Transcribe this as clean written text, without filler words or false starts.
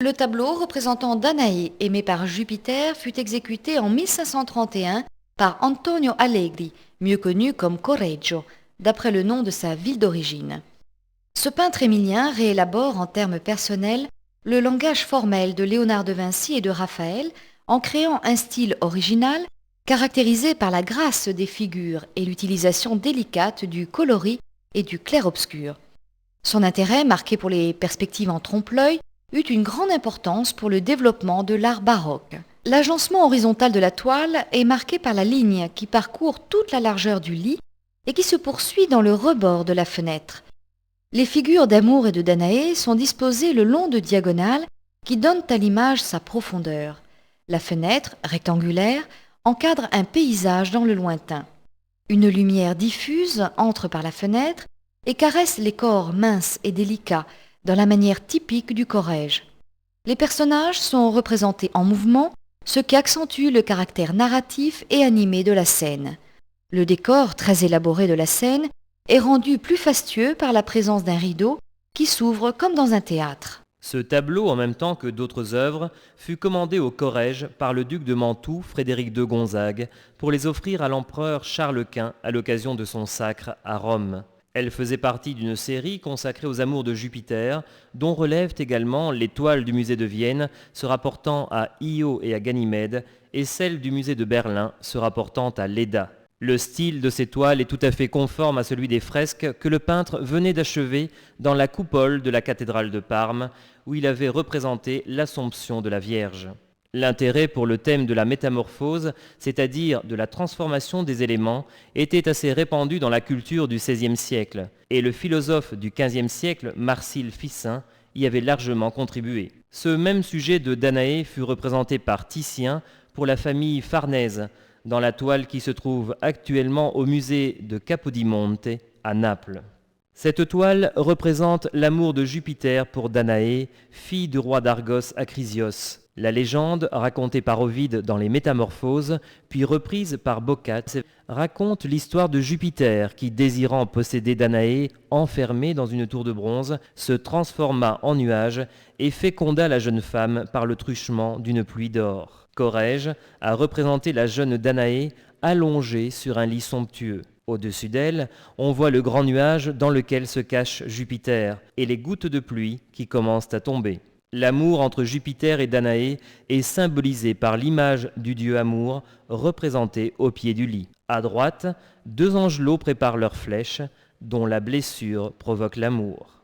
Le tableau représentant Danaé, aimé par Jupiter, fut exécuté en 1531 par Antonio Allegri, mieux connu comme Correggio, d'après le nom de sa ville d'origine. Ce peintre émilien réélabore en termes personnels le langage formel de Léonard de Vinci et de Raphaël en créant un style original caractérisé par la grâce des figures et l'utilisation délicate du coloris et du clair-obscur. Son intérêt, marqué pour les perspectives en trompe-l'œil, eut une grande importance pour le développement de l'art baroque. L'agencement horizontal de la toile est marqué par la ligne qui parcourt toute la largeur du lit et qui se poursuit dans le rebord de la fenêtre. Les figures d'amour et de Danaé sont disposées le long de diagonales qui donnent à l'image sa profondeur. La fenêtre, rectangulaire, encadre un paysage dans le lointain. Une lumière diffuse entre par la fenêtre et caresse les corps minces et délicats dans la manière typique du Corrège. Les personnages sont représentés en mouvement, ce qui accentue le caractère narratif et animé de la scène. Le décor très élaboré de la scène est rendu plus fastueux par la présence d'un rideau qui s'ouvre comme dans un théâtre. Ce tableau, en même temps que d'autres œuvres, fut commandé au Corrège par le duc de Mantoue, Frédéric de Gonzague, pour les offrir à l'empereur Charles Quint à l'occasion de son sacre à Rome. Elle faisait partie d'une série consacrée aux amours de Jupiter, dont relèvent également les toiles du musée de Vienne se rapportant à Io et à Ganymède, et celles du musée de Berlin se rapportant à Léda. Le style de ces toiles est tout à fait conforme à celui des fresques que le peintre venait d'achever dans la coupole de la cathédrale de Parme, où il avait représenté l'Assomption de la Vierge. L'intérêt pour le thème de la métamorphose, c'est-à-dire de la transformation des éléments, était assez répandu dans la culture du XVIe siècle, et le philosophe du XVe siècle, Marsile Ficin, y avait largement contribué. Ce même sujet de Danaé fut représenté par Titien pour la famille Farnèse, dans la toile qui se trouve actuellement au musée de Capodimonte à Naples. Cette toile représente l'amour de Jupiter pour Danaé, fille du roi d'Argos Acrisios. La légende, racontée par Ovide dans les Métamorphoses, puis reprise par Boccaccio, raconte l'histoire de Jupiter qui, désirant posséder Danaé, enfermée dans une tour de bronze, se transforma en nuage et féconda la jeune femme par le truchement d'une pluie d'or. Corrège a représenté la jeune Danaé allongée sur un lit somptueux. Au-dessus d'elle, on voit le grand nuage dans lequel se cache Jupiter et les gouttes de pluie qui commencent à tomber. L'amour entre Jupiter et Danaé est symbolisé par l'image du dieu amour représentée au pied du lit. À droite, deux angelots préparent leurs flèches dont la blessure provoque l'amour.